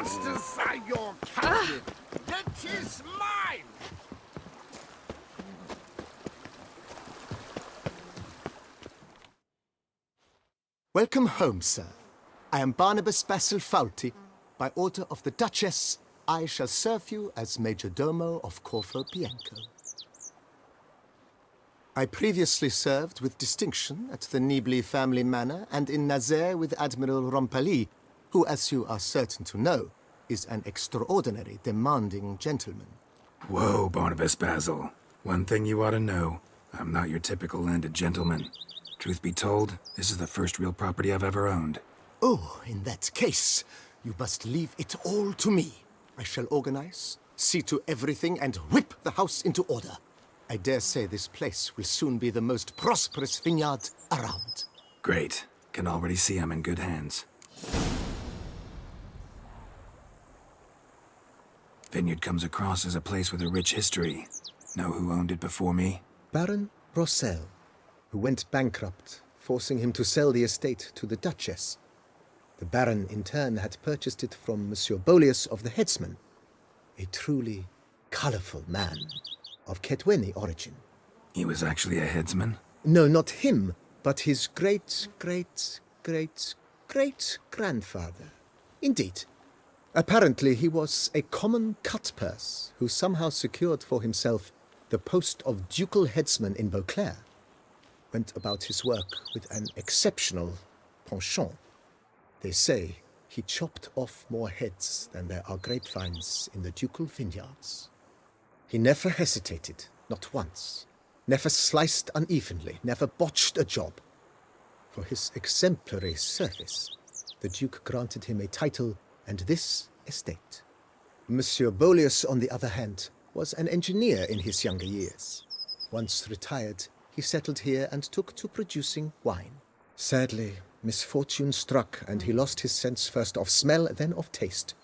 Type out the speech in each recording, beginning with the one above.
masters are your captive. That is mine. Welcome home, sir. I am Barnabas Basil Fawlty. By order of the Duchess, I shall serve you as Major Domo of Corvo Bianco. I previously served with distinction at the Nibli family manor and in Nazaire with Admiral Rompali, who, as you are certain to know, is an extraordinary demanding gentleman. Whoa, Barnabas Basil. One thing you ought to know. I'm not your typical landed gentleman. Truth be told, this is the first real property I've ever owned. Oh, in that case, you must leave it all to me. I shall organize, see to everything, and whip the house into order. I dare say this place will soon be the most prosperous vineyard around. Great. Can already see I'm in good hands. Vineyard comes across as a place with a rich history. Know who owned it before me? Baron Rossel, who went bankrupt, forcing him to sell the estate to the Duchess. The Baron, in turn, had purchased it from Monsieur Bolius of the Headsman, a truly colorful man of Ketweni origin. He was actually a headsman? No, not him, but his great-great-great-great-grandfather. Indeed. Apparently he was a common cutpurse who somehow secured for himself the post of ducal headsman in Beauclair. Went about his work with an exceptional penchant. They say he chopped off more heads than there are grapevines in the ducal vineyards. He never hesitated, not once. Never sliced unevenly, never botched a job. For his exemplary service, the Duke granted him a title and this estate. Monsieur Bolius, on the other hand, was an engineer in his younger years. Once retired, he settled here and took to producing wine. Sadly, misfortune struck and he lost his sense first of smell, then of taste.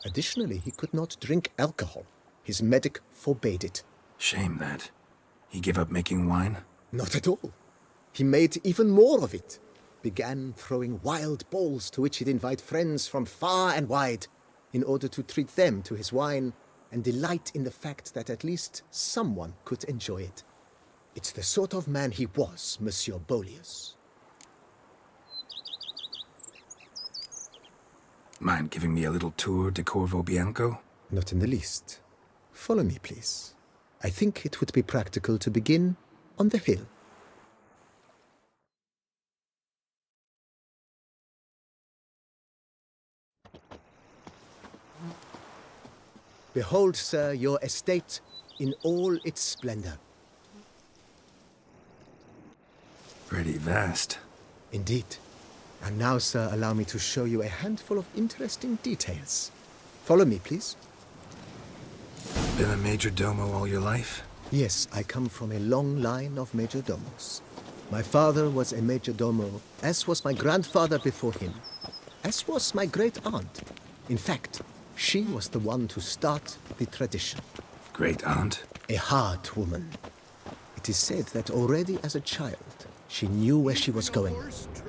Additionally, he could not drink alcohol. His medic forbade it. Shame that. He gave up making wine? Not at all. He made even more of it. Began throwing wild balls to which he'd invite friends from far and wide in order to treat them to his wine and delight in the fact that at least someone could enjoy it. It's the sort of man he was, Monsieur Bolius. Mind giving me a little tour de Corvo Bianco? Not in the least. Follow me, please. I think it would be practical to begin on the hill. Behold, sir, your estate in all its splendor. Pretty vast. Indeed. And now, sir, allow me to show you a handful of interesting details. Follow me, please. Been a major domo all your life? Yes, I come from a long line of major domos. My father was a major domo, as was my grandfather before him, as was my great-aunt. In fact, she was the one to start the tradition. Great-aunt? A hard woman. It is said that already as a child, she knew where she was going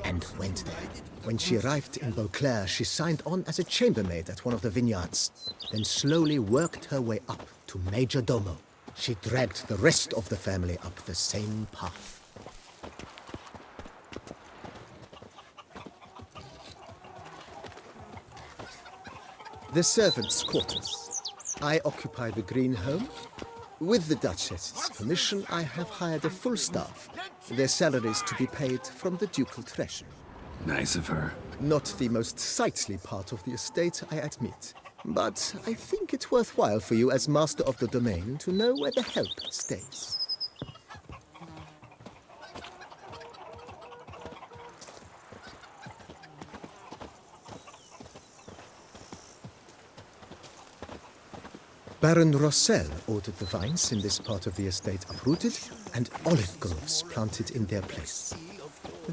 and went there. When she arrived in Beauclair, she signed on as a chambermaid at one of the vineyards, then slowly worked her way up to Major Domo. She dragged the rest of the family up the same path. The servants' quarters. I occupy the green home. With the Duchess's permission, I have hired a full staff. Their salaries to be paid from the ducal treasury. Nice of her. Not the most sightly part of the estate, I admit. But I think it's worthwhile for you as master of the domain to know where the help stays. Baron Rossel ordered the vines in this part of the estate uprooted and olive groves planted in their place.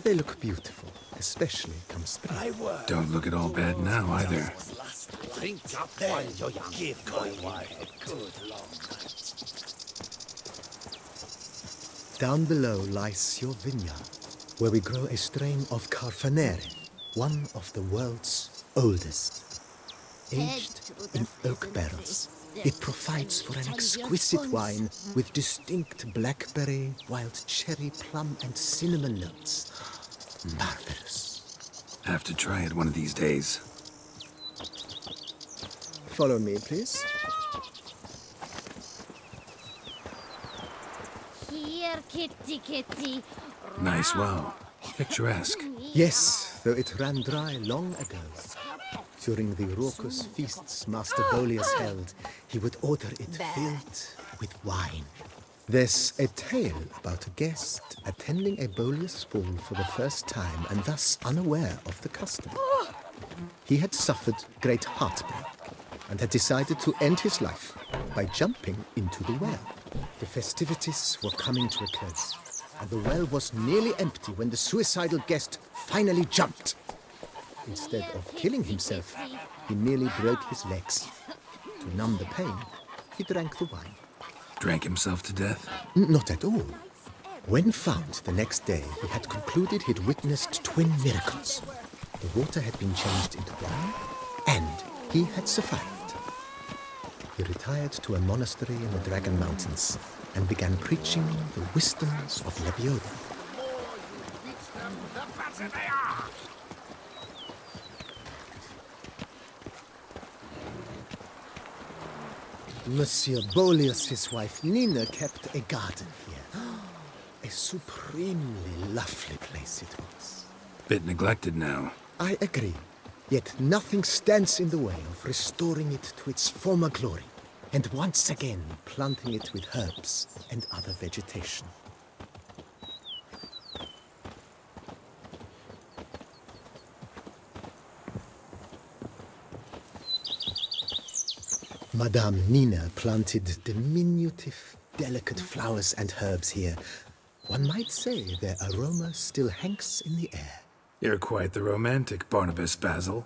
They look beautiful, especially come spring. Don't look at all bad now, either. Down below lies your vineyard, where we grow a strain of Carfanere, one of the world's oldest. aged in oak barrels. It provides for an exquisite wine with distinct blackberry, wild cherry, plum, and cinnamon notes. Marvelous. Have to try it one of these days. Follow me, please. Here, kitty, kitty. Nice well. Picturesque. Yes, though it ran dry long ago. During the raucous feasts Master Boleus held, he would order it filled with wine. There's a tale about a guest attending a Boleus ball for the first time and thus unaware of the custom. He had suffered great heartbreak and had decided to end his life by jumping into the well. The festivities were coming to a close, and the well was nearly empty when the suicidal guest finally jumped. Instead of killing himself, he nearly broke his legs. To numb the pain, he drank the wine. Drank himself to death? Not at all. When found the next day, he had concluded he'd witnessed twin miracles. The water had been changed into wine, and he had survived. He retired to a monastery in the Dragon Mountains and began preaching the wisdoms of Lebioda. The more you beat them, the better they are. Monsieur Boleus' wife Nina kept a garden here. A supremely lovely place it was. Bit neglected now. I agree. Yet nothing stands in the way of restoring it to its former glory, and once again planting it with herbs and other vegetation. Madame Nina planted diminutive, delicate flowers and herbs here. One might say their aroma still hangs in the air. You're quite the romantic, Barnabas Basil.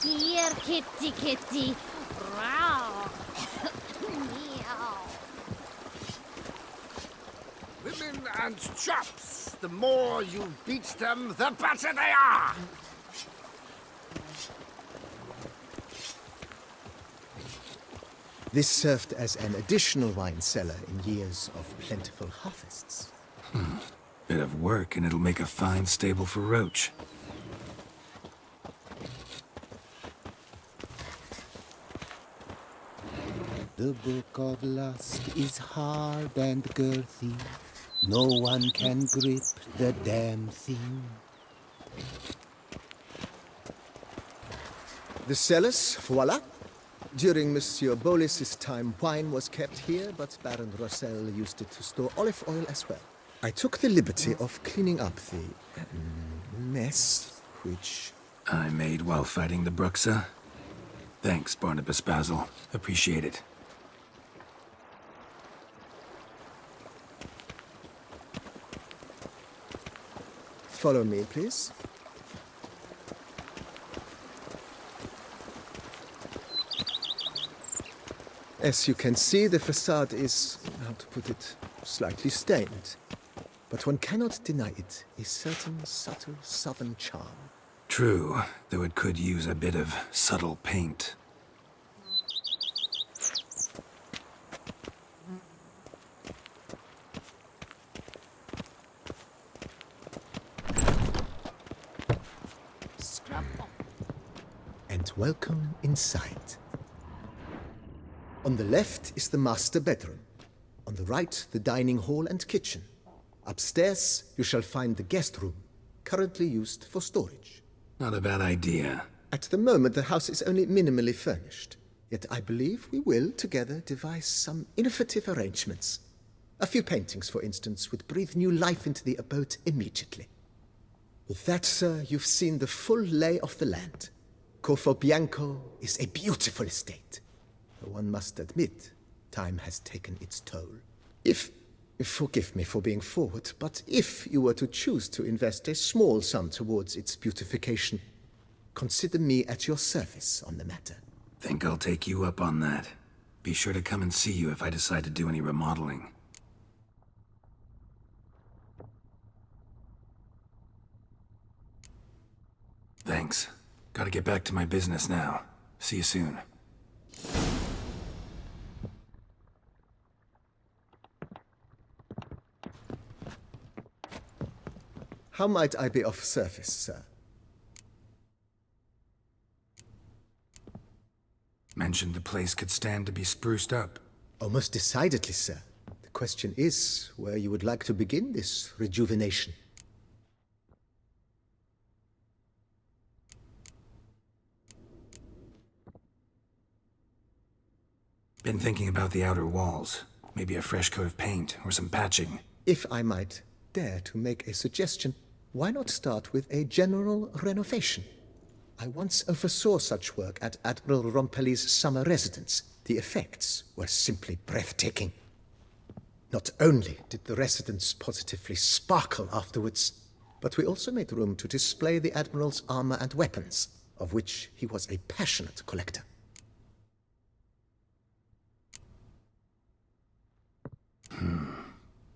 Here, kitty, kitty. Meow. Meow. Women and chops. The more you beat them, the better they are. This served as an additional wine cellar in years of plentiful harvests. Bit of work and it'll make a fine stable for Roach. The book of lust is hard and girthy. No one can grip the damn thing. The cellars, voila. During Monsieur Boleus' time, wine was kept here, but Baron Rossel used it to store olive oil as well. I took the liberty of cleaning up the mess, which... I made while fighting the Bruxa. Thanks, Barnabas Basil. Appreciate it. Follow me, please. As you can see, the facade is, how to put it, slightly stained. But one cannot deny it, a certain subtle southern charm. True, though it could use a bit of subtle paint. Scrub. And welcome inside. On the left is the master bedroom. On the right, the dining hall and kitchen. Upstairs, you shall find the guest room, currently used for storage. Not a bad idea. At the moment, the house is only minimally furnished. Yet I believe we will, together, devise some innovative arrangements. A few paintings, for instance, would breathe new life into the abode immediately. With that, sir, you've seen the full lay of the land. Corvo Bianco is a beautiful estate. Though one must admit, time has taken its toll. If Forgive me for being forward, but if you were to choose to invest a small sum towards its beautification, consider me at your service on the matter. Think I'll take you up on that. Be sure to come and see you if I decide to do any remodeling. Thanks. Gotta get back to my business now. See you soon. How might I be of service, sir? Mentioned the place could stand to be spruced up. Oh, most decidedly, sir. The question is where you would like to begin this rejuvenation. Been thinking about the outer walls. Maybe a fresh coat of paint or some patching. If I might dare to make a suggestion, why not start with a general renovation? I once oversaw such work at Admiral Rompelli's summer residence. The effects were simply breathtaking. Not only did the residence positively sparkle afterwards, but we also made room to display the Admiral's armor and weapons, of which he was a passionate collector.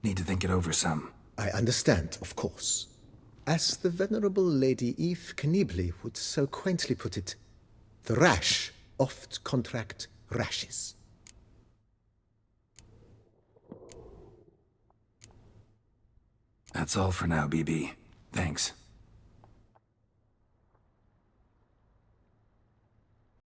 Need to think it over some. I understand, of course. As the venerable Lady Eve Knibley would so quaintly put it, the rash oft contract rashes. That's all for now, BB. Thanks.